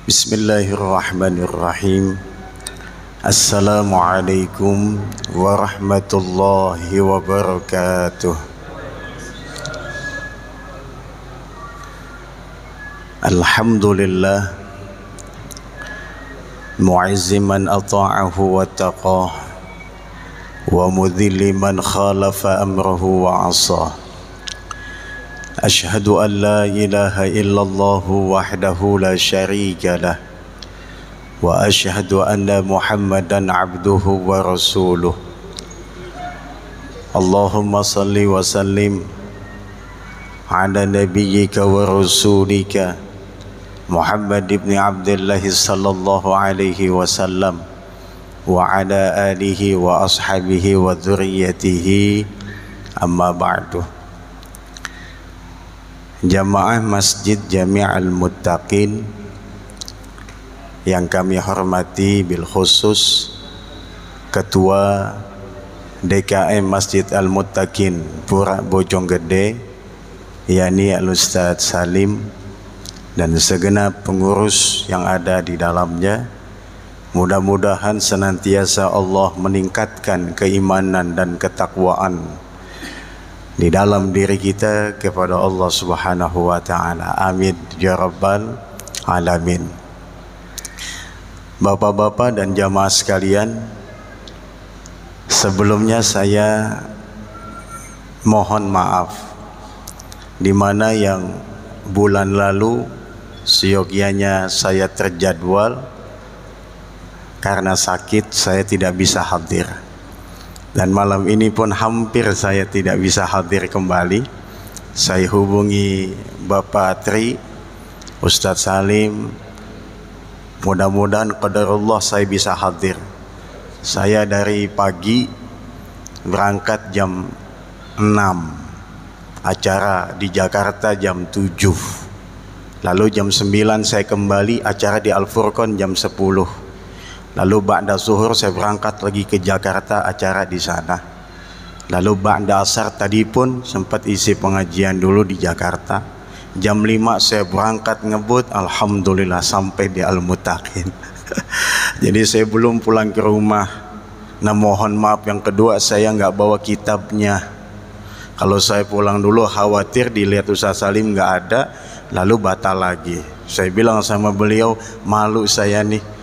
Bismillahirrahmanirrahim. Assalamualaikum warahmatullahi wabarakatuh. Alhamdulillah mu'izzi man ata'ahu wa taqah wa mudhilli man khalafa amrahu wa asah. Ashhadu an la ilaha illallah wahdahu la syarika lah wa ashhadu anna Muhammadan abduhu wa rasuluh. Allahumma salli wa sallim ala nabiyyika wa rasulika Muhammad ibn Abdullah sallallahu alaihi wasallam wa ala alihi wa ashabihi wa dzurriyyatihi, amma ba'du. Jamaah Masjid Jami'al Muttaqin yang kami hormati, bil khusus Ketua DKM Masjid Al-Muttaqin Pura Bojonggede, yakni Al-Ustadz Salim, dan segenap pengurus yang ada di dalamnya. Mudah-mudahan senantiasa Allah meningkatkan keimanan dan ketakwaan di dalam diri kita kepada Allah Subhanahu wa ta'ala. Amin ya rabbal alamin. Bapak-bapak dan jamaah sekalian, sebelumnya saya mohon maaf di mana yang bulan lalu seyogyanya saya terjadwal karena sakit, saya tidak bisa hadir. Dan malam ini pun hampir saya tidak bisa hadir kembali. Saya hubungi Bapak Tri, Ustadz Salim, mudah-mudahan qadarullah saya bisa hadir. Saya dari pagi berangkat jam 6, acara di Jakarta jam 7. Lalu jam 9 saya kembali, acara di Al-Furqan jam 10. Lalu ba'da zuhur saya berangkat lagi ke Jakarta, acara di sana. Lalu ba'da asar tadi pun sempat isi pengajian dulu di Jakarta. Jam 5 saya berangkat ngebut, alhamdulillah sampai di Al-Muttaqin. Jadi saya belum pulang ke rumah. Nah, mohon maaf, yang kedua saya nggak bawa kitabnya. Kalau saya pulang dulu khawatir dilihat Ustaz Salim nggak ada, lalu batal lagi. Saya bilang sama beliau, malu saya nih.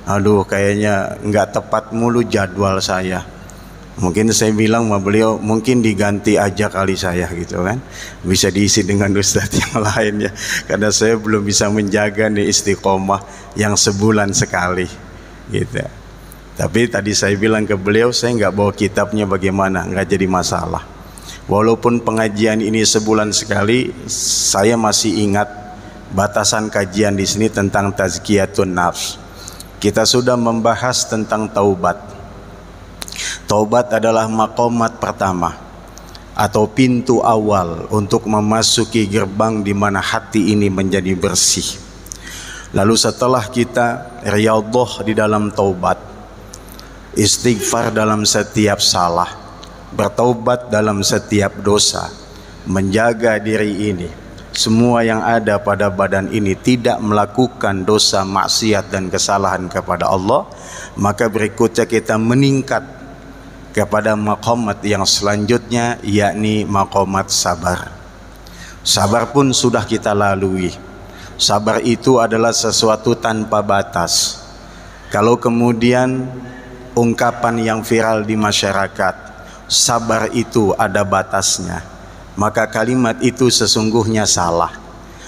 Aduh, kayaknya nggak tepat mulu jadwal saya. Mungkin saya bilang sama beliau, mungkin diganti aja kali saya gitu kan. Bisa diisi dengan ustadz yang lain ya. Karena saya belum bisa menjaga nih istiqomah yang sebulan sekali gitu. Tapi tadi saya bilang ke beliau, saya nggak bawa kitabnya, bagaimana? Nggak jadi masalah. Walaupun pengajian ini sebulan sekali, saya masih ingat batasan kajian di sini tentang tazkiyatun nafs. Kita sudah membahas tentang taubat. Taubat adalah maqamat pertama atau pintu awal untuk memasuki gerbang di mana hati ini menjadi bersih. Lalu setelah kita riyadhah di dalam taubat, istighfar dalam setiap salah, bertaubat dalam setiap dosa, menjaga diri ini, semua yang ada pada badan ini tidak melakukan dosa, maksiat dan kesalahan kepada Allah, maka berikutnya kita meningkat kepada maqamat yang selanjutnya, yakni maqamat sabar. Sabar pun sudah kita lalui. Sabar itu adalah sesuatu tanpa batas. Kalau kemudian ungkapan yang viral di masyarakat, sabar itu ada batasnya, maka kalimat itu sesungguhnya salah.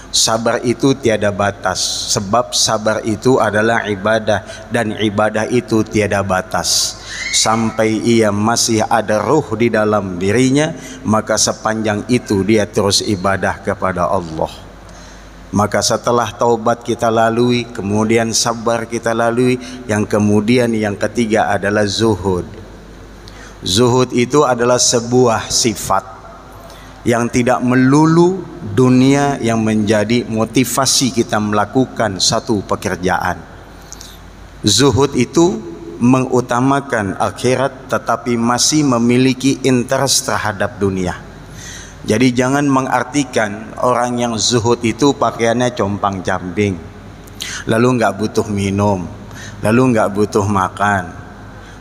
Sabar itu tiada batas, sebab sabar itu adalah ibadah, dan ibadah itu tiada batas. Sampai ia masih ada ruh di dalam dirinya, maka sepanjang itu dia terus ibadah kepada Allah. Maka setelah taubat kita lalui, kemudian sabar kita lalui, yang kemudian yang ketiga adalah zuhud. Zuhud itu adalah sebuah sifat yang tidak melulu dunia yang menjadi motivasi kita melakukan satu pekerjaan. Zuhud itu mengutamakan akhirat tetapi masih memiliki interest terhadap dunia. Jadi jangan mengartikan orang yang zuhud itu pakaiannya compang-camping, lalu nggak butuh minum, lalu nggak butuh makan,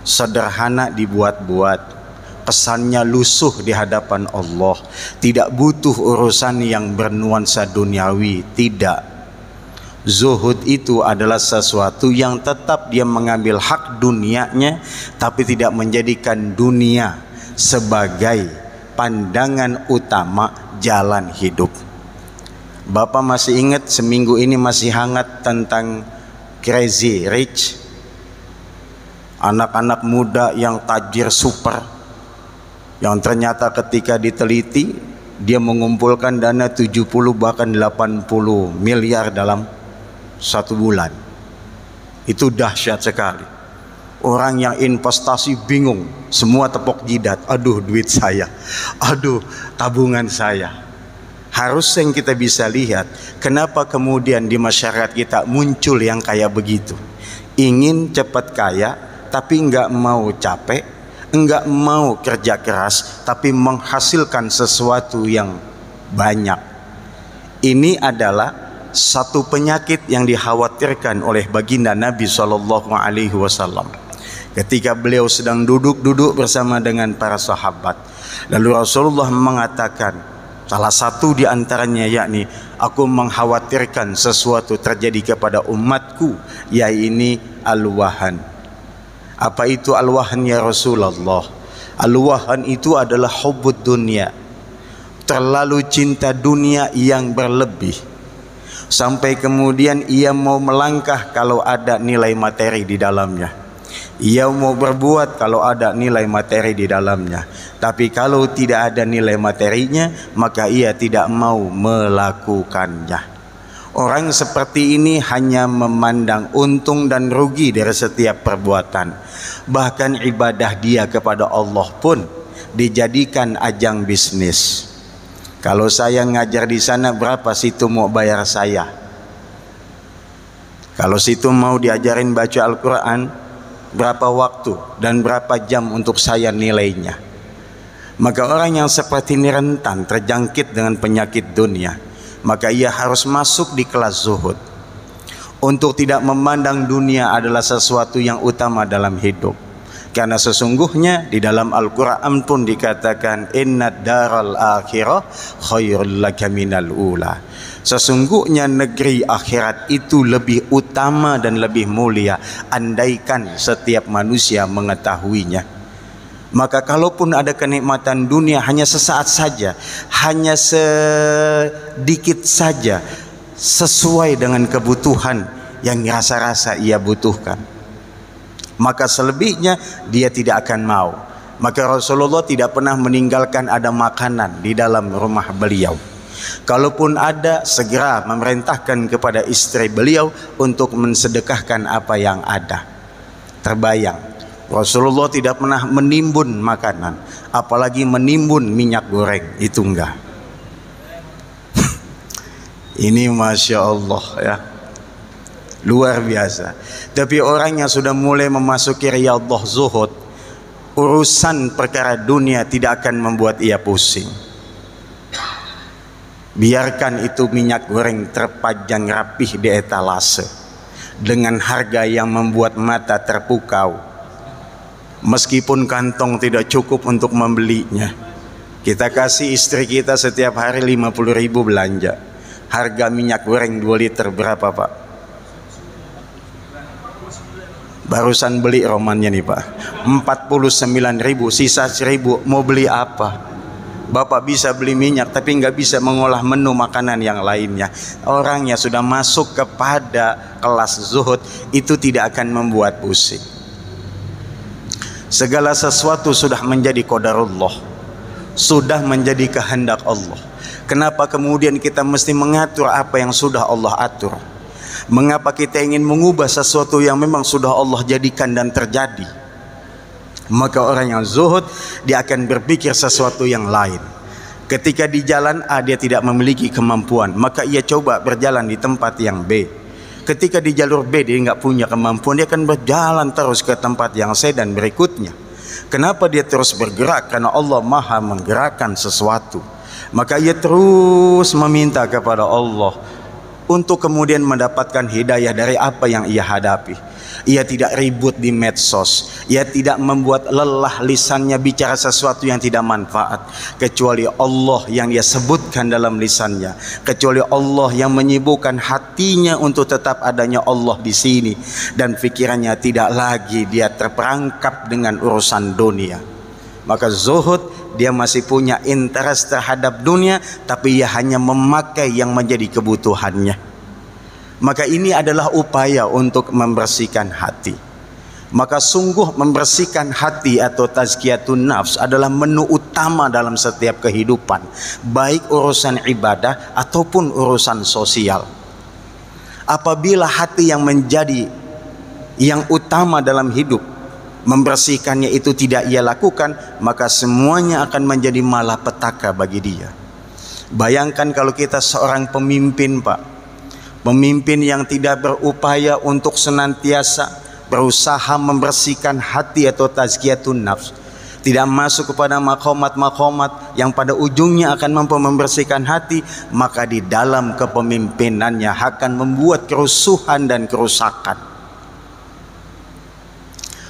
sederhana dibuat-buat, pesannya lusuh di hadapan Allah, tidak butuh urusan yang bernuansa duniawi, tidak. Zuhud itu adalah sesuatu yang tetap dia mengambil hak dunianya, tapi tidak menjadikan dunia sebagai pandangan utama jalan hidup. Bapak masih ingat seminggu ini masih hangat tentang Crazy Rich, anak-anak muda yang tajir super, yang ternyata ketika diteliti dia mengumpulkan dana 70 bahkan 80 miliar dalam 1 bulan. Itu dahsyat sekali. Orang yang investasi bingung, semua tepok jidat, aduh duit saya, aduh tabungan saya. Harus yang kita bisa lihat, kenapa kemudian di masyarakat kita muncul yang kayak begitu. Ingin cepat kaya tapi nggak mau capek, nggak mau kerja keras, tapi menghasilkan sesuatu yang banyak. Ini adalah satu penyakit yang dikhawatirkan oleh baginda Nabi SAW. Ketika beliau sedang duduk bersama dengan para sahabat, lalu Rasulullah mengatakan, salah satu di antaranya yakni, aku mengkhawatirkan sesuatu terjadi kepada umatku, yaitu al-wahan. Apa itu al-wahan ya Rasulullah? Al-wahan itu adalah hubbud dunia, terlalu cinta dunia yang berlebih, sampai kemudian ia mau melangkah kalau ada nilai materi di dalamnya, ia mau berbuat kalau ada nilai materi di dalamnya, tapi kalau tidak ada nilai materinya maka ia tidak mau melakukannya. Orang seperti ini hanya memandang untung dan rugi dari setiap perbuatan. Bahkan ibadah dia kepada Allah pun dijadikan ajang bisnis. Kalau saya ngajar di sana, berapa situ mau bayar saya? Kalau situ mau diajarin baca Al-Quran, berapa waktu dan berapa jam untuk saya nilainya? Maka orang yang seperti ini rentan terjangkit dengan penyakit dunia. Maka ia harus masuk di kelas zuhud, untuk tidak memandang dunia adalah sesuatu yang utama dalam hidup. Karena sesungguhnya di dalam Al-Quran pun dikatakan, innad daral akhirah khairul laka minal ula. Sesungguhnya negeri akhirat itu lebih utama dan lebih mulia, andaikan setiap manusia mengetahuinya. Maka kalaupun ada kenikmatan dunia hanya sesaat saja, hanya sedikit saja, sesuai dengan kebutuhan yang rasa-rasa ia butuhkan, maka selebihnya dia tidak akan mau. Maka Rasulullah tidak pernah meninggalkan ada makanan di dalam rumah beliau. Kalaupun ada, segera memerintahkan kepada istri beliau untuk mensedekahkan apa yang ada. Terbayang, Rasulullah tidak pernah menimbun makanan, apalagi menimbun minyak goreng, itu enggak. Ini Masya Allah ya, luar biasa. Tapi orang yang sudah mulai memasuki riyadhah zuhud, urusan perkara dunia tidak akan membuat ia pusing. Biarkan itu minyak goreng terpajang rapih di etalase dengan harga yang membuat mata terpukau. Meskipun kantong tidak cukup untuk membelinya, kita kasih istri kita setiap hari 50.000 belanja. Harga minyak goreng 2 liter berapa Pak? Barusan beli romannya nih Pak, 49.000, sisa 1.000. Mau beli apa? Bapak bisa beli minyak tapi nggak bisa mengolah menu makanan yang lainnya. Orang yang sudah masuk kepada kelas zuhud itu tidak akan membuat pusing. Segala sesuatu sudah menjadi qadarullah, sudah menjadi kehendak Allah. Kenapa kemudian kita mesti mengatur apa yang sudah Allah atur? Mengapa kita ingin mengubah sesuatu yang memang sudah Allah jadikan dan terjadi? Maka orang yang zuhud, dia akan berpikir sesuatu yang lain. Ketika di jalan A dia tidak memiliki kemampuan, maka ia coba berjalan di tempat yang B. Ketika di jalur B dia nggak punya kemampuan, dia akan berjalan terus ke tempat yang C dan berikutnya. Kenapa dia terus bergerak? Karena Allah maha menggerakkan sesuatu. Maka ia terus meminta kepada Allah, untuk kemudian mendapatkan hidayah dari apa yang ia hadapi. Ia tidak ribut di medsos, ia tidak membuat lelah lisannya bicara sesuatu yang tidak manfaat, kecuali Allah yang dia sebutkan dalam lisannya, kecuali Allah yang menyibukkan hatinya untuk tetap adanya Allah di sini, dan pikirannya tidak lagi dia terperangkap dengan urusan dunia. Maka zuhud, dia masih punya interest terhadap dunia, tapi ia hanya memakai yang menjadi kebutuhannya. Maka ini adalah upaya untuk membersihkan hati. Maka sungguh membersihkan hati atau tazkiyatun nafs adalah menu utama dalam setiap kehidupan, baik urusan ibadah ataupun urusan sosial. Apabila hati yang menjadi yang utama dalam hidup, membersihkannya itu tidak ia lakukan, maka semuanya akan menjadi malapetaka bagi dia. Bayangkan kalau kita seorang pemimpin, Pak, pemimpin yang tidak berupaya untuk senantiasa berusaha membersihkan hati atau tazkiyatun nafs, tidak masuk kepada maqamat-maqamat yang pada ujungnya akan mampu membersihkan hati, maka di dalam kepemimpinannya akan membuat kerusuhan dan kerusakan.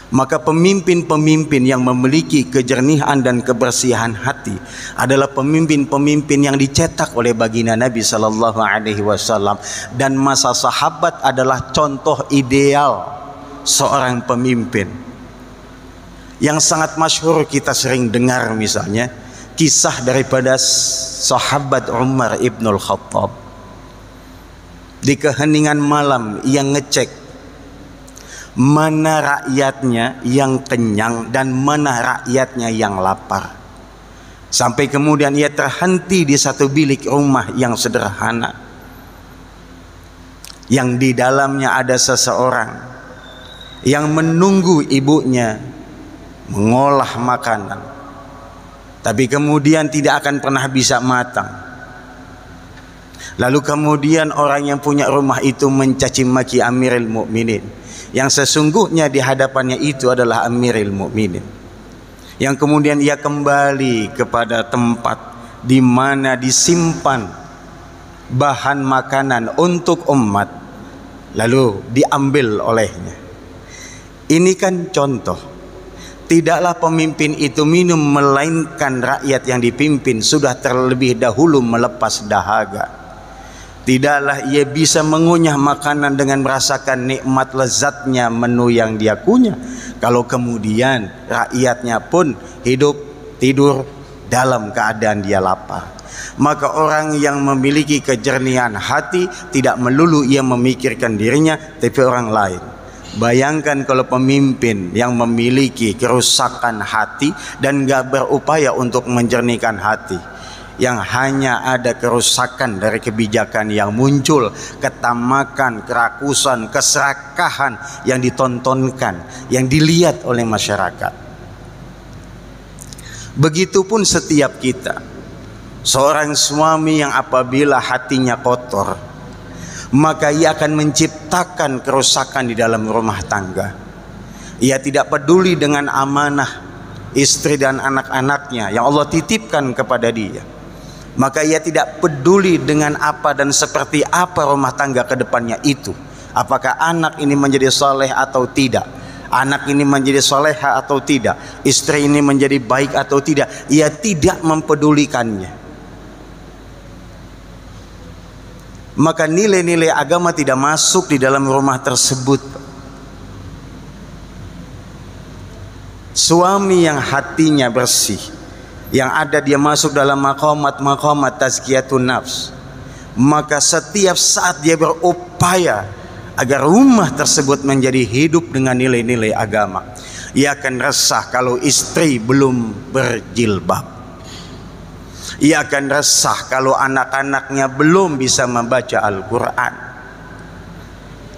Maka pemimpin-pemimpin yang memiliki kejernihan dan kebersihan hati adalah pemimpin-pemimpin yang dicetak oleh baginda Nabi Sallallahu Alaihi Wasallam, dan masa sahabat adalah contoh ideal seorang pemimpin. Yang sangat masyhur kita sering dengar misalnya kisah daripada sahabat Umar ibnul Khattab. Di keheningan malam ia ngecek mana rakyatnya yang kenyang dan mana rakyatnya yang lapar. Sampai kemudian ia terhenti di satu bilik rumah yang sederhana, yang di dalamnya ada seseorang yang menunggu ibunya mengolah makanan, tapi kemudian tidak akan pernah bisa matang. Lalu kemudian orang yang punya rumah itu mencaci maki Amirul Mukminin, yang sesungguhnya di hadapannya itu adalah Amirul Mukminin, yang kemudian ia kembali kepada tempat di mana disimpan bahan makanan untuk umat, lalu diambil olehnya. Ini kan contoh. Tidaklah pemimpin itu minum, melainkan rakyat yang dipimpin sudah terlebih dahulu melepas dahaga. Tidaklah ia bisa mengunyah makanan dengan merasakan nikmat lezatnya menu yang dia kunyah, kalau kemudian rakyatnya pun hidup tidur dalam keadaan dia lapar. Maka orang yang memiliki kejernihan hati tidak melulu ia memikirkan dirinya, tapi orang lain. Bayangkan kalau pemimpin yang memiliki kerusakan hati dan gak berupaya untuk menjernihkan hati, yang hanya ada kerusakan dari kebijakan yang muncul, ketamakan, kerakusan, keserakahan yang ditontonkan, yang dilihat oleh masyarakat. Begitupun setiap kita. Seorang suami yang apabila hatinya kotor, maka ia akan menciptakan kerusakan di dalam rumah tangga. Ia tidak peduli dengan amanah istri dan anak-anaknya yang Allah titipkan kepada dia. Maka ia tidak peduli dengan apa dan seperti apa rumah tangga ke depannya itu. Apakah anak ini menjadi soleh atau tidak, anak ini menjadi soleha atau tidak, istri ini menjadi baik atau tidak. Ia tidak mempedulikannya. Maka nilai-nilai agama tidak masuk di dalam rumah tersebut. Suami yang hatinya bersih, yang ada dia masuk dalam maqamat tazkiyatun nafs, maka setiap saat dia berupaya agar rumah tersebut menjadi hidup dengan nilai-nilai agama. Ia akan resah kalau istri belum berjilbab. Ia akan resah kalau anak-anaknya belum bisa membaca Al-Quran.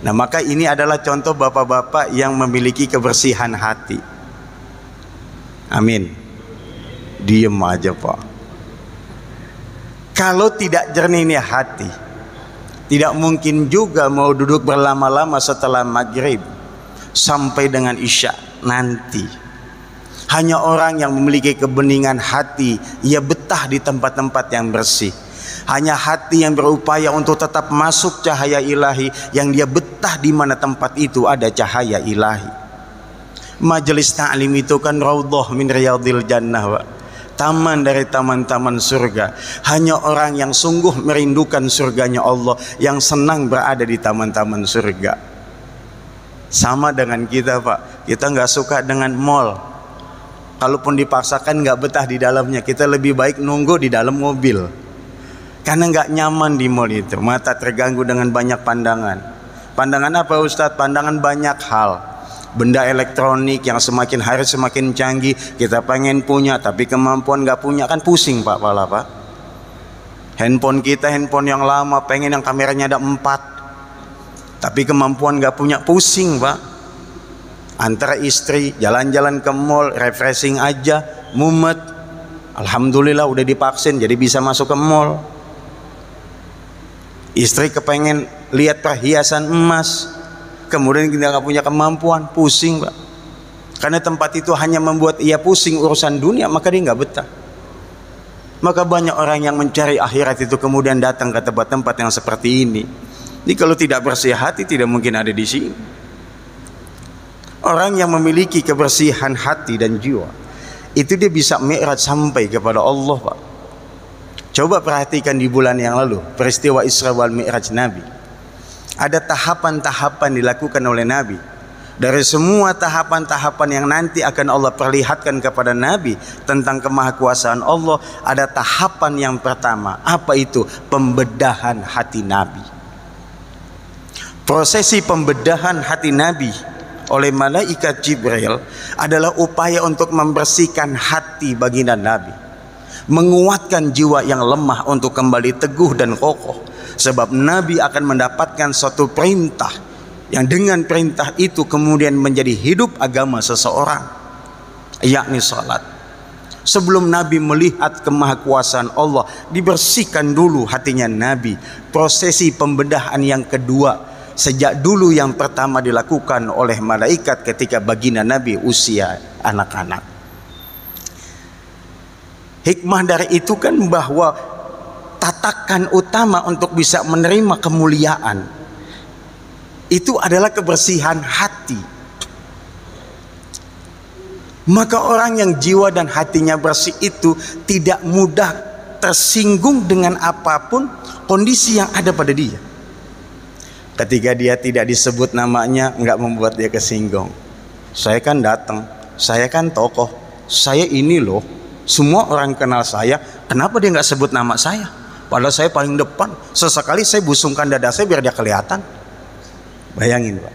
Nah, maka ini adalah contoh bapak-bapak yang memiliki kebersihan hati. Amin. Diem aja, Pak. Kalau tidak jernih hati, tidak mungkin juga mau duduk berlama-lama setelah maghrib sampai dengan isya nanti. Hanya orang yang memiliki kebeningan hati, ia betah di tempat-tempat yang bersih. Hanya hati yang berupaya untuk tetap masuk cahaya ilahi, yang dia betah di mana tempat itu ada cahaya ilahi. Majelis ta'lim itu kan raudhah min riyadil jannah, Pak. Taman dari taman-taman surga. Hanya orang yang sungguh merindukan surganya Allah yang senang berada di taman-taman surga. Sama dengan kita, Pak. Kita nggak suka dengan mall. Kalaupun dipaksakan nggak betah di dalamnya, kita lebih baik nunggu di dalam mobil. Karena nggak nyaman di mall itu, mata terganggu dengan banyak pandangan. Pandangan apa Ustadz? Pandangan banyak hal. Benda elektronik yang semakin hari semakin canggih, kita pengen punya tapi kemampuan nggak punya, kan pusing Pak pala, Pak. Handphone kita handphone yang lama, pengen yang kameranya ada 4 tapi kemampuan nggak punya, pusing Pak. Antara istri jalan-jalan ke mall refreshing aja mumet, alhamdulillah udah divaksin jadi bisa masuk ke mall. Istri kepengen lihat perhiasan emas, kemudian kita nggak punya kemampuan, pusing Pak. Karena tempat itu hanya membuat ia pusing urusan dunia, maka dia nggak betah. Maka banyak orang yang mencari akhirat itu kemudian datang ke tempat-tempat yang seperti ini. Jadi kalau tidak bersih hati tidak mungkin ada di sini. Orang yang memiliki kebersihan hati dan jiwa itu dia bisa mi'raj sampai kepada Allah, Pak. Coba perhatikan di bulan yang lalu peristiwa Isra wal Mi'raj Nabi. Ada tahapan-tahapan dilakukan oleh Nabi. Dari semua tahapan-tahapan yang nanti akan Allah perlihatkan kepada Nabi tentang kemahakuasaan Allah, ada tahapan yang pertama. Apa itu? Pembedahan hati Nabi. Prosesi pembedahan hati Nabi oleh malaikat Jibril adalah upaya untuk membersihkan hati baginda Nabi, menguatkan jiwa yang lemah untuk kembali teguh dan kokoh. Sebab Nabi akan mendapatkan suatu perintah yang dengan perintah itu kemudian menjadi hidup agama seseorang, yakni salat. Sebelum Nabi melihat kemahakuasaan Allah, dibersihkan dulu hatinya Nabi. Prosesi pembedahan yang kedua sejak dulu yang pertama dilakukan oleh malaikat ketika baginda Nabi usia anak-anak. Hikmah dari itu kan bahwa tatakan utama untuk bisa menerima kemuliaan itu adalah kebersihan hati. Maka orang yang jiwa dan hatinya bersih itu tidak mudah tersinggung dengan apapun kondisi yang ada pada dia. Ketika dia tidak disebut namanya, nggak membuat dia kesinggung. Saya kan datang, saya kan tokoh, saya ini loh, semua orang kenal saya, kenapa dia nggak sebut nama saya? Padahal saya paling depan. Sesekali saya busungkan dada saya biar dia kelihatan. Bayangin Pak,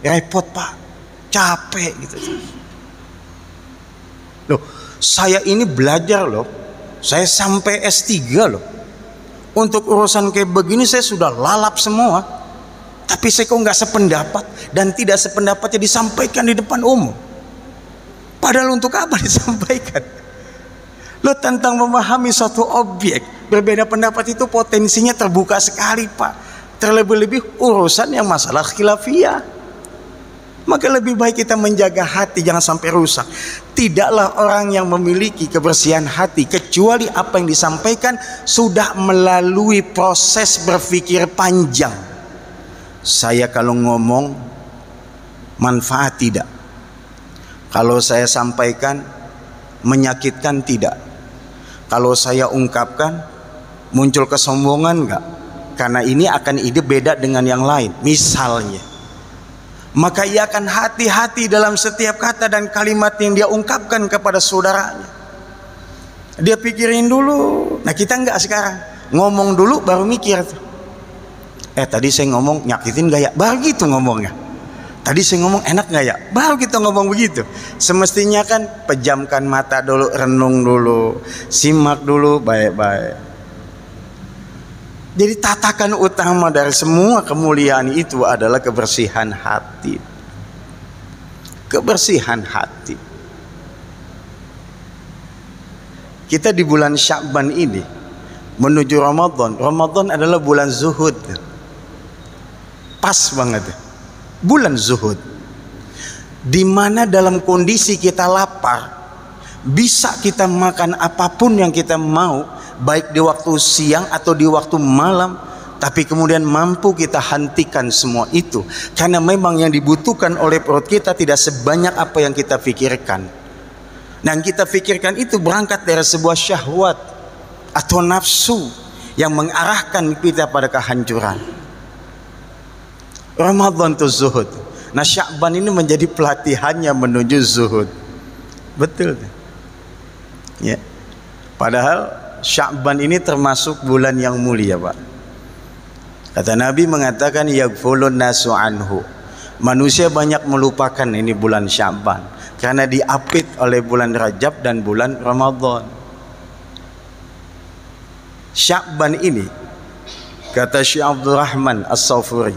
repot Pak, capek gitu. Loh, saya ini belajar loh, saya sampai S3 loh. Untuk urusan kayak begini saya sudah lalap semua. Tapi saya kok nggak sependapat, dan tidak sependapatnya disampaikan di depan umum. Padahal untuk apa disampaikan? Lo tentang memahami suatu objek, berbeda pendapat itu potensinya terbuka sekali Pak. Terlebih-lebih urusan yang masalah khilafiyah. Maka lebih baik kita menjaga hati jangan sampai rusak. Tidaklah orang yang memiliki kebersihan hati kecuali apa yang disampaikan sudah melalui proses berpikir panjang. Saya kalau ngomong manfaat tidak, kalau saya sampaikan menyakitkan tidak, kalau saya ungkapkan muncul kesombongan enggak, karena ini akan ide beda dengan yang lain misalnya. Maka ia akan hati-hati dalam setiap kata dan kalimat yang dia ungkapkan kepada saudaranya. Dia pikirin dulu. Nah kita enggak sekarang, ngomong dulu baru mikir tuh. Tadi saya ngomong nyakitin gak ya? Baru gitu ngomongnya. Tadi saya ngomong enak gak ya? Baru kita ngomong begitu. Semestinya kan pejamkan mata dulu, renung dulu, simak dulu baik-baik. Jadi tatakan utama dari semua kemuliaan itu adalah kebersihan hati. Kebersihan hati. Kita di bulan Sya'ban ini menuju Ramadan. Ramadan adalah bulan zuhud. Pas banget. Bulan zuhud. Di mana dalam kondisi kita lapar, bisa kita makan apapun yang kita mau, baik di waktu siang atau di waktu malam, tapi kemudian mampu kita hentikan semua itu, karena memang yang dibutuhkan oleh perut kita tidak sebanyak apa yang kita pikirkan. Dan kita pikirkan itu berangkat dari sebuah syahwat atau nafsu yang mengarahkan kita pada kehancuran. Ramadan itu zuhud. Nah, Sya'ban ini menjadi pelatihannya menuju zuhud. Betul ya. Padahal Sya'ban ini termasuk bulan yang mulia, Pak. Kata Nabi mengatakan yaghfulun nasu anhu. Manusia banyak melupakan ini bulan Sya'ban karena diapit oleh bulan Rajab dan bulan Ramadan. Sya'ban ini, kata Syekh Abdul Rahman As-Sawfuri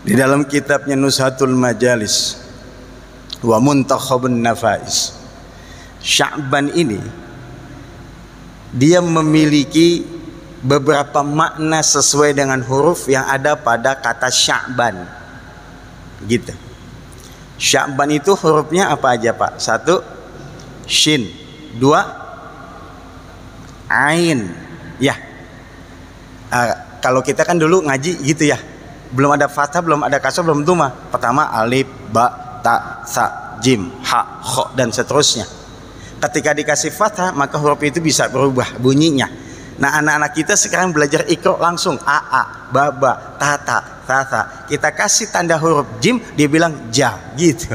di dalam kitabnya Nuzhatul Majalis wa Muntakhabun Nafais, Sya'ban ini dia memiliki beberapa makna sesuai dengan huruf yang ada pada kata Sya'ban gitu. Sya'ban itu hurufnya apa aja, Pak? 1 shin, 2 ain ya. Kalau kita kan dulu ngaji gitu ya, belum ada fathah, belum ada kasrah, belum dhamma. Pertama alif, ba, ta, sa, jim, ha, kha dan seterusnya. Ketika dikasih fathah maka huruf itu bisa berubah bunyinya. Nah, anak-anak kita sekarang belajar iqra langsung a, ba, ta, sa. Kita kasih tanda huruf jim, dia bilang ja gitu.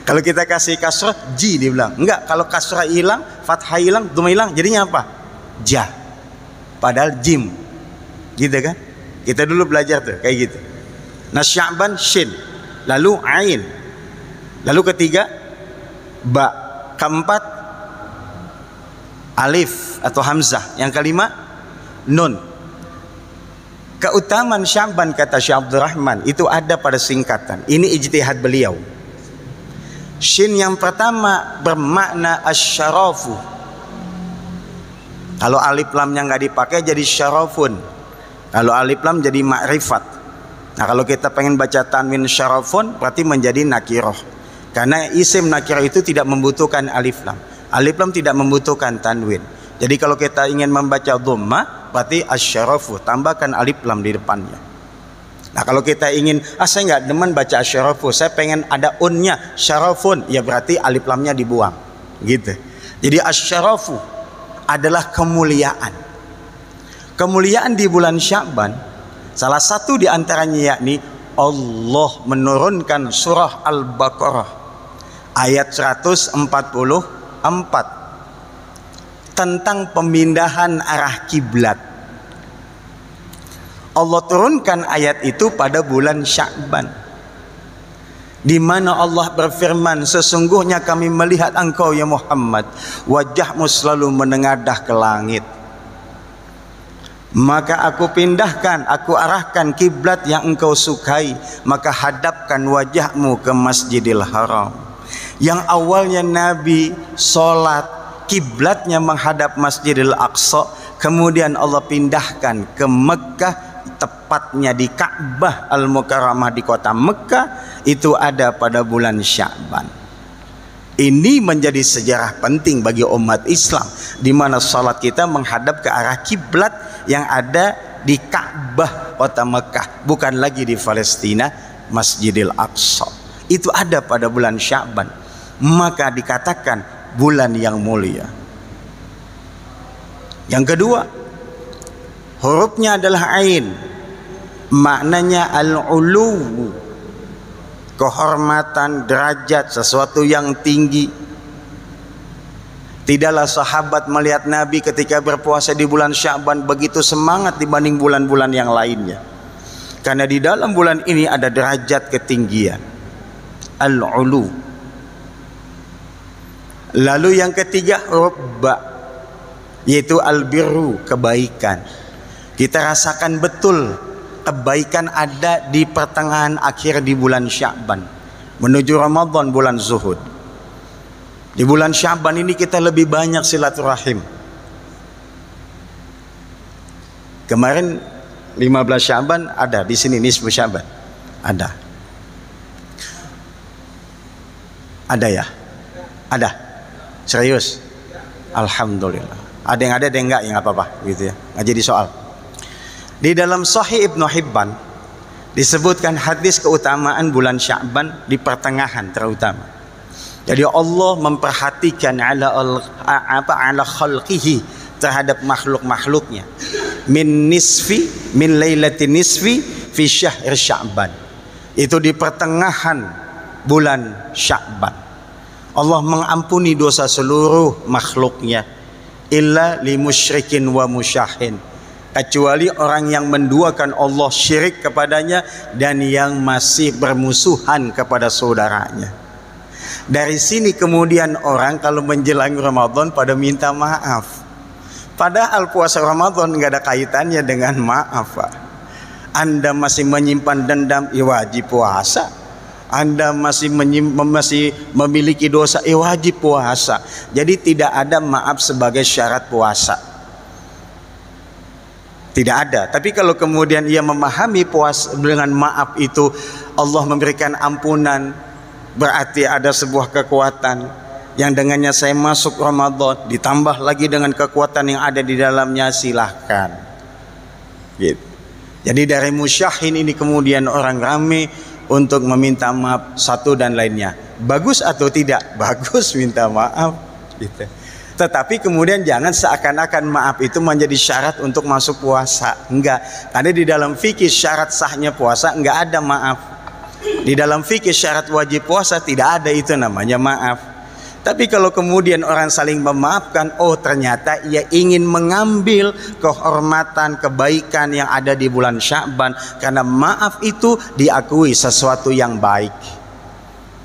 Kalau kita kasih kasrah ji, dia bilang enggak. Kalau kasrah hilang, fathah hilang, dhamma hilang, jadinya apa? Ja. Padahal jim. Gitu kan? Kita dulu belajar tuh kayak gitu. Nah, Sya'ban shin, lalu ain, lalu ketiga ba, keempat alif atau hamzah, yang kelima nun. Keutamaan Sya'ban kata Syekh Abdul Rahman itu ada pada singkatan. Ini ijtihad beliau. Shin yang pertama bermakna asyarafu. Kalau alif lamnya nggak dipakai jadi syarafun. Kalau alif lam jadi ma'rifat. Nah, kalau kita pengen baca tanwin syarafun berarti menjadi nakirah. Karena isim nakirah itu tidak membutuhkan alif lam. Alif lam tidak membutuhkan tanwin. Jadi kalau kita ingin membaca dhamma berarti asyarafu, tambahkan alif lam di depannya. Nah, kalau kita ingin saya nggak demen baca asyarafu, saya pengen ada unnya syarafun, ya berarti alif lamnya dibuang gitu. Jadi asyarafu adalah kemuliaan. Kemuliaan di bulan Sya'ban salah satu di antaranya yakni Allah menurunkan surah Al-Baqarah ayat 144 tentang pemindahan arah kiblat. Allah turunkan ayat itu pada bulan Sya'ban, di mana Allah berfirman, sesungguhnya kami melihat engkau ya Muhammad, wajahmu selalu menengadah ke langit. Maka aku pindahkan, aku arahkan kiblat yang engkau sukai, maka hadapkan wajahmu ke Masjidil Haram. Yang awalnya Nabi sholat kiblatnya menghadap Masjidil Aqsa, kemudian Allah pindahkan ke Mekah, tepatnya di Ka'bah Al-Mukarramah di kota Mekah, itu ada pada bulan Sya'ban. Ini menjadi sejarah penting bagi umat Islam, di mana salat kita menghadap ke arah kiblat yang ada di Ka'bah kota Mekah, bukan lagi di Palestina, Masjidil Aqsa. Itu ada pada bulan Sya'ban, maka dikatakan bulan yang mulia. Yang kedua, hurufnya adalah ain, maknanya al-ulu, kehormatan, derajat, sesuatu yang tinggi. Tidaklah sahabat melihat Nabi ketika berpuasa di bulan Sya'ban begitu semangat dibanding bulan-bulan yang lainnya, karena di dalam bulan ini ada derajat ketinggian, al-ulu. Lalu yang ketiga huruf ba, yaitu al-birru, kebaikan. Kita rasakan betul kebaikan ada di pertengahan akhir di bulan Sya'ban menuju Ramadan, bulan zuhud. Di bulan Sya'ban ini kita lebih banyak silaturahim. Kemarin 15 Sya'ban ada di sini, nisfu Sya'ban ada. Ada ya? Ada. Serius? Alhamdulillah. Ada yang enggak, ya nggak apa-apa gitu ya, nggak jadi soal. Di dalam Sahih Ibnu Hibban disebutkan hadis keutamaan bulan Sya'ban di pertengahan terutama. Jadi Allah memperhatikan ala khalqihi, terhadap makhluk-makhluknya, min lailatin nisfi fi syahr Sya'ban, itu di pertengahan bulan Sya'ban. Allah mengampuni dosa seluruh makhluknya, illa li musyrikin wa musyahin, kecuali orang yang menduakan Allah, syirik kepadanya, dan yang masih bermusuhan kepada saudaranya. Dari sini kemudian orang kalau menjelang Ramadan pada minta maaf, padahal puasa Ramadan nggak ada kaitannya dengan maaf, Pak. Anda masih menyimpan dendam, ya wajib puasa. Anda masih memiliki dosa, wajib puasa. Jadi tidak ada maaf sebagai syarat puasa, tidak ada. Tapi kalau kemudian ia memahami puasa dengan maaf itu Allah memberikan ampunan, berarti ada sebuah kekuatan yang dengannya saya masuk Ramadan, ditambah lagi dengan kekuatan yang ada di dalamnya, silahkan gitu. Jadi dari musyahin ini kemudian orang ramai untuk meminta maaf satu dan lainnya. Bagus atau tidak? Bagus minta maaf gitu. Tetapi kemudian jangan seakan-akan maaf itu menjadi syarat untuk masuk puasa. Enggak. Karena di dalam fikih syarat sahnya puasa enggak ada maaf. Di dalam fikih syarat wajib puasa tidak ada itu namanya maaf. Tapi kalau kemudian orang saling memaafkan, oh ternyata ia ingin mengambil kehormatan, kebaikan yang ada di bulan Sya'ban, karena maaf itu diakui sesuatu yang baik.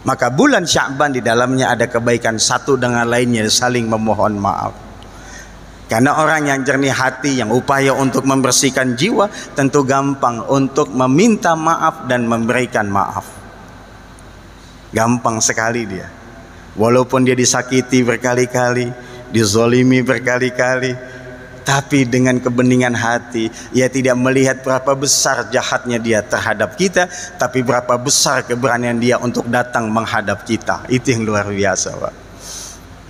Maka bulan Sya'ban di dalamnya ada kebaikan satu dengan lainnya, saling memohon maaf. Karena orang yang jernih hati, yang upaya untuk membersihkan jiwa, tentu gampang untuk meminta maaf dan memberikan maaf. Gampang sekali dia. Walaupun dia disakiti berkali-kali, dizolimi berkali-kali, tapi dengan kebeningan hati, ia tidak melihat berapa besar jahatnya dia terhadap kita, tapi berapa besar keberanian dia untuk datang menghadap kita. Itu yang luar biasa, Pak.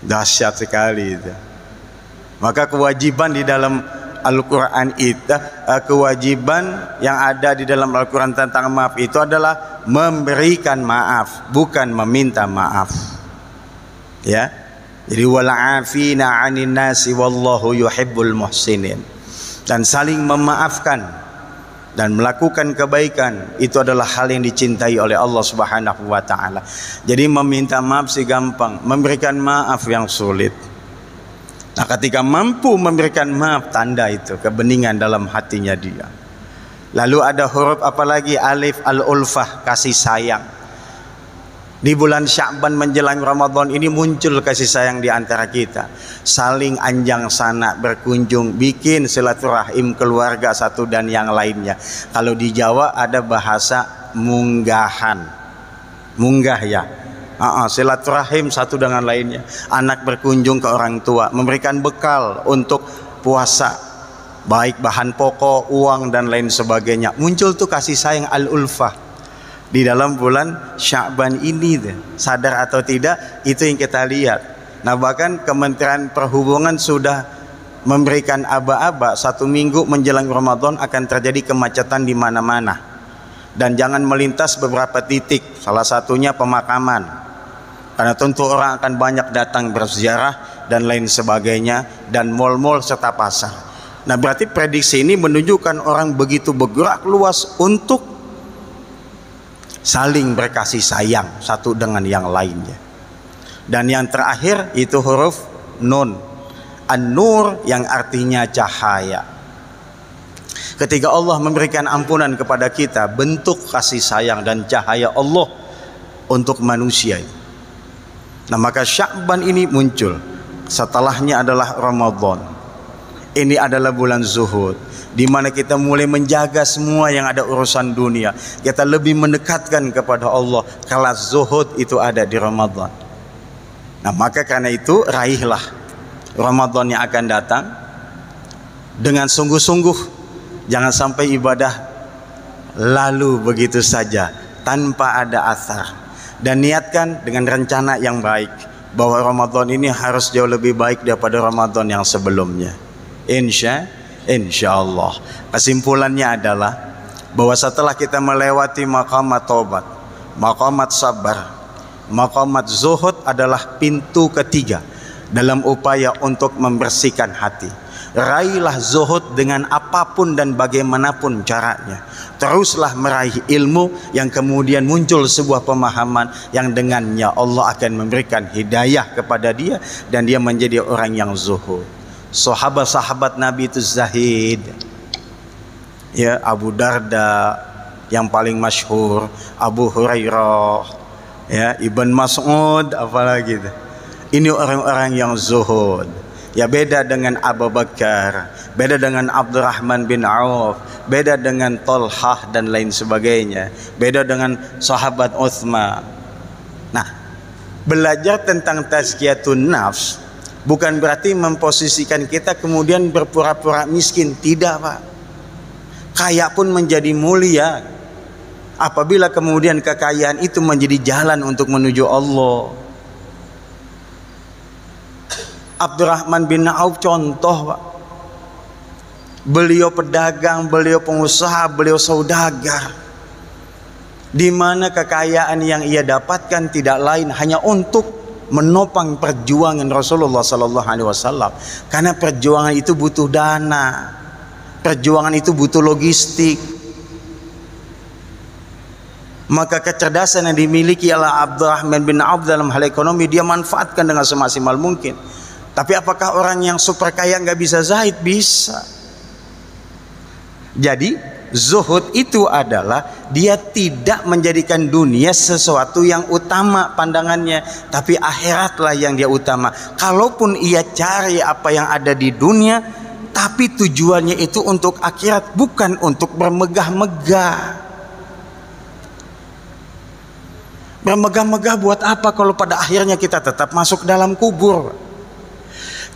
Dahsyat sekali itu. Maka kewajiban di dalam Al-Quran itu, kewajiban yang ada di dalam Al-Quran tentang maaf itu adalah memberikan maaf, bukan meminta maaf. Ya, jadi wal'afina 'anil nasi wallahu yuhibbul muhsinin, dan saling memaafkan dan melakukan kebaikan itu adalah hal yang dicintai oleh Allah Subhanahu wa taala. Jadi meminta maaf sih gampang, memberikan maaf yang sulit. Nah, ketika mampu memberikan maaf, tanda itu kebeningan dalam hatinya dia. Lalu ada huruf apalagi, alif al-ulfah, kasih sayang. Di bulan Sya'ban menjelang Ramadan ini muncul kasih sayang di antara kita. Saling anjang sana berkunjung, bikin silaturahim keluarga satu dan yang lainnya. Kalau di Jawa ada bahasa munggahan. Munggah ya. Silaturahim satu dengan lainnya. Anak berkunjung ke orang tua, memberikan bekal untuk puasa, baik bahan pokok, uang dan lain sebagainya. Muncul tuh kasih sayang al-ulfah di dalam bulan Sya'ban ini, sadar atau tidak, itu yang kita lihat. Nah, bahkan Kementerian Perhubungan sudah memberikan aba-aba 1 minggu menjelang Ramadan akan terjadi kemacetan di mana-mana, dan jangan melintas beberapa titik, salah satunya pemakaman, karena tentu orang akan banyak datang berziarah dan lain sebagainya, dan mal-mal serta pasar. Nah, berarti prediksi ini menunjukkan orang begitu bergerak luas untuk saling berkasih sayang satu dengan yang lainnya. Dan yang terakhir itu huruf nun, an-nur, yang artinya cahaya. Ketika Allah memberikan ampunan kepada kita, bentuk kasih sayang dan cahaya Allah untuk manusia. Nah, maka Sya'ban ini muncul. Setelahnya adalah Ramadan. Ini adalah bulan zuhud, di mana kita mulai menjaga semua yang ada urusan dunia. Kita lebih mendekatkan kepada Allah. Kalau zuhud itu ada di Ramadan. Nah, maka karena itu raihlah Ramadan yang akan datang dengan sungguh-sungguh. Jangan sampai ibadah lalu begitu saja tanpa ada asar. Dan niatkan dengan rencana yang baik. bahwa Ramadan ini harus jauh lebih baik daripada Ramadan yang sebelumnya. Insya Allah. Kesimpulannya adalah bahwa setelah kita melewati maqamat taubat, maqamat sabar, maqamat zuhud adalah pintu ketiga dalam upaya untuk membersihkan hati. Raihlah zuhud dengan apapun dan bagaimanapun caranya. Teruslah meraih ilmu yang kemudian muncul sebuah pemahaman yang dengannya Allah akan memberikan hidayah kepada dia dan dia menjadi orang yang zuhud. Sahabat-sahabat Nabi itu zahid. Ya, Abu Darda yang paling masyhur, Abu Hurairah, ya, Ibn Mas'ud, apalagi itu. Ini orang-orang yang zuhud. Ya, beda dengan Abu Bakar, beda dengan Abdurrahman bin Auf, beda dengan Tolhah dan lain sebagainya, beda dengan sahabat Utsman. Nah, belajar tentang tazkiyatun nafs bukan berarti memposisikan kita kemudian berpura-pura miskin. Tidak, Pak. Kaya pun menjadi mulia apabila kemudian kekayaan itu menjadi jalan untuk menuju Allah. Abdurrahman bin Auf contoh, Pak. Beliau pedagang, beliau pengusaha, beliau saudagar, di mana kekayaan yang ia dapatkan tidak lain hanya untuk menopang perjuangan Rasulullah Sallallahu Alaihi Wasallam. Karena perjuangan itu butuh dana, perjuangan itu butuh logistik. Maka kecerdasan yang dimiliki oleh Abdurrahman bin Auf dalam hal ekonomi dia manfaatkan dengan semaksimal mungkin. Tapi apakah orang yang super kaya nggak bisa zahid? Bisa. Jadi zuhud itu adalah dia tidak menjadikan dunia sesuatu yang utama pandangannya, tapi akhiratlah yang dia utama. Kalaupun ia cari apa yang ada di dunia, tapi tujuannya itu untuk akhirat, bukan untuk bermegah-megah. Bermegah-megah buat apa kalau pada akhirnya kita tetap masuk dalam kubur?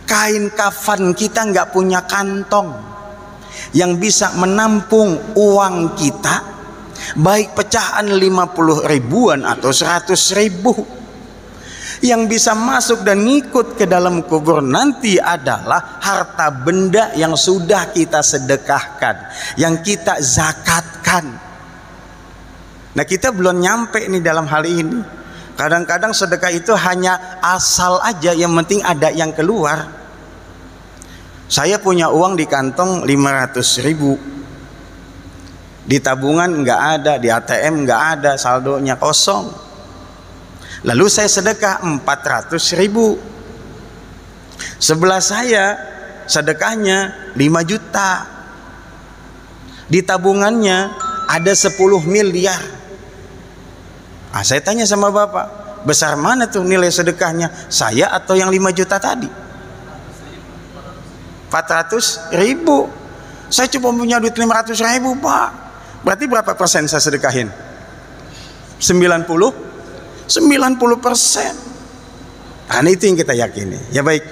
Kain kafan kita nggak punya kantong yang bisa menampung uang kita, baik pecahan 50 ribuan atau 100 ribu. Yang bisa masuk dan ngikut ke dalam kubur nanti adalah harta benda yang sudah kita sedekahkan, yang kita zakatkan. Nah, kita belum nyampe nih dalam hal ini. Kadang-kadang sedekah itu hanya asal aja, yang penting ada yang keluar. Saya punya uang di kantong 500 ribu, di tabungan nggak ada, di ATM nggak ada, saldonya kosong. Lalu saya sedekah 400 ribu. Sebelah saya sedekahnya 5 juta, di tabungannya ada 10 miliar. Nah, saya tanya sama bapak, besar mana tuh nilai sedekahnya, saya atau yang 5 juta tadi? 400 ribu. Saya cuma punya duit 500 ribu, Pak. Berarti berapa persen saya sedekahin? 90%. Karena itu yang kita yakini. Ya baik,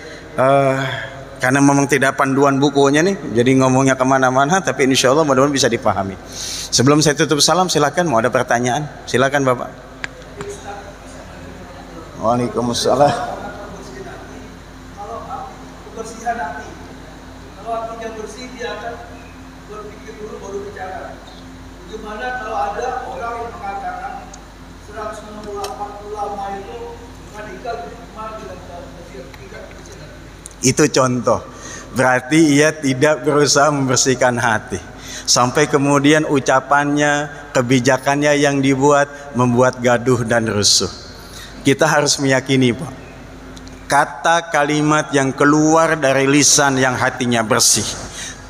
karena memang tidak panduan bukunya nih, jadi ngomongnya kemana-mana, tapi insya Allah mudah-mudahan bisa dipahami. Sebelum saya tutup salam, silakan, mau ada pertanyaan? Silakan Bapak. Waalaikumsalam. Kalau kebersihan hati, kalau hatinya bersih dia akan berpikir dulu baru bicara. Bagaimana kalau ada orang yang mengatakan 168 ulama itu radikal dengan kebersihan? Itu contoh. Berarti ia tidak berusaha membersihkan hati. Sampai kemudian ucapannya, kebijakannya yang dibuat membuat gaduh dan rusuh. Kita harus meyakini, Pak, kata kalimat yang keluar dari lisan yang hatinya bersih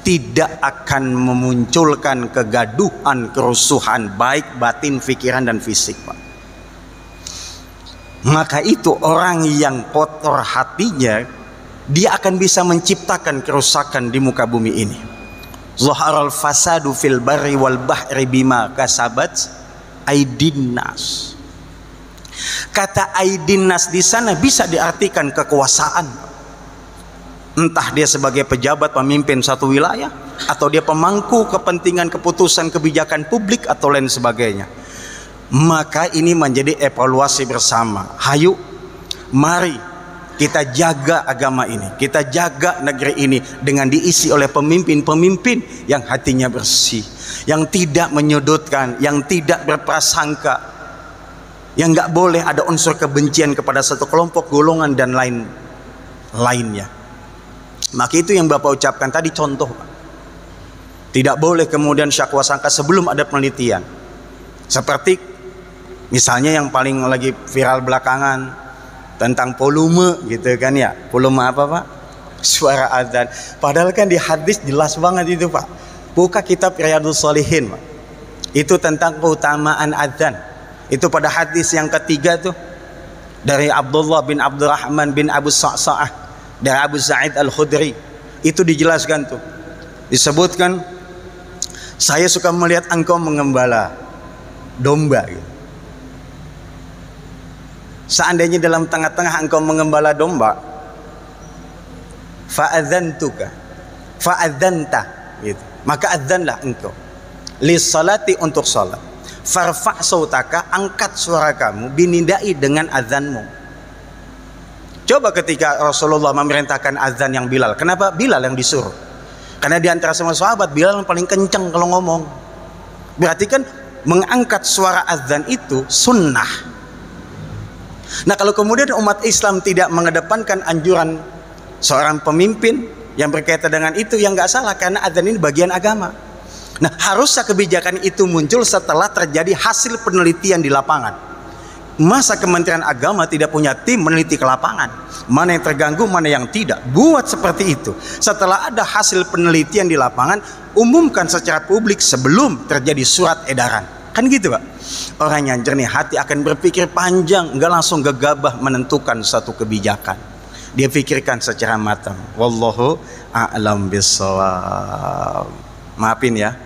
tidak akan memunculkan kegaduhan, kerusuhan, baik batin, pikiran dan fisik, Pak. Maka itu orang yang kotor hatinya, dia akan bisa menciptakan kerusakan di muka bumi ini. Zaharal fasadu fil barri wal bahri bima kasabat aidin nas. Kata aidin nas di sana bisa diartikan kekuasaan. Entah dia sebagai pejabat pemimpin satu wilayah, atau dia pemangku kepentingan keputusan kebijakan publik atau lain sebagainya. Maka ini menjadi evaluasi bersama. Hayu Mari kita jaga agama ini, kita jaga negeri ini dengan diisi oleh pemimpin-pemimpin yang hatinya bersih, yang tidak menyudutkan, yang tidak berprasangka, yang nggak boleh ada unsur kebencian kepada satu kelompok, golongan dan lainnya. Maka itu yang Bapak ucapkan tadi contoh. Tidak boleh kemudian syakwa sangka sebelum ada penelitian. Seperti misalnya yang paling lagi viral belakangan tentang volume gitu kan ya. Volume apa Pak? Suara azan. Padahal kan di hadis jelas banget itu Pak. Buka kitab Riyadhus Shalihin Pak. Itu tentang keutamaan azan. Itu pada hadis yang ketiga tuh dari Abdullah bin Abdurrahman bin Abu Sa'sa'ah dari Abu Sa'id Al-Khudri. Itu dijelaskan tuh. Disebutkan, saya suka melihat engkau mengembala domba gitu. Seandainya dalam tengah-tengah engkau mengembala domba, fa'adzantuka, fa'adzanta gitu. Maka adzanlah engkau lis salati, untuk salat. Farfa' sautaka, angkat suara kamu, binidai, dengan azanmu. Coba ketika Rasulullah memerintahkan azan yang Bilal, kenapa Bilal yang disuruh? Karena di antara semua sahabat Bilal yang paling kencang kalau ngomong. Berarti kan mengangkat suara azan itu sunnah. Nah, kalau kemudian umat Islam tidak mengedepankan anjuran seorang pemimpin yang berkaitan dengan itu, yang nggak salah, karena azan ini bagian agama. Nah, harusnya kebijakan itu muncul setelah terjadi hasil penelitian di lapangan. Masa Kementerian Agama tidak punya tim meneliti ke lapangan, mana yang terganggu, mana yang tidak? Buat seperti itu. Setelah ada hasil penelitian di lapangan, umumkan secara publik sebelum terjadi surat edaran. Kan gitu Pak. Orang yang jernih hati akan berpikir panjang, enggak langsung gegabah menentukan satu kebijakan. Dia pikirkan secara matang. Wallahu a'lam bissawab. Maafin ya.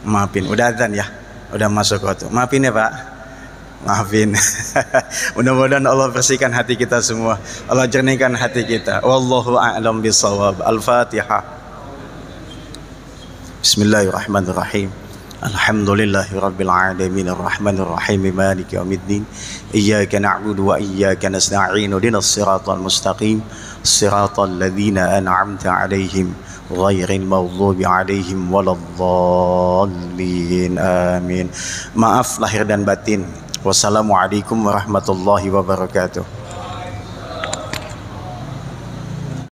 Maafin. Udah azan ya. Udah masuk waktu. Maafin ya Pak. Maafin. Mudah-mudahan Allah bersihkan hati kita semua. Allah jernihkan hati kita. Wallahu a'lam bissawab. Al-Fatihah. Bismillahirrahmanirrahim. Alhamdulillahi rabbil alamin arrahmanir rahim maliki yaumiddin iyyaka na'budu wa iyyaka nasta'in ihdinas siratal mustaqim siratal ladzina an'amta 'alaihim ghairil maghdubi 'alaihim waladdallin amin. Maaf lahir dan batin. Wassalamualaikum warahmatullahi wabarakatuh.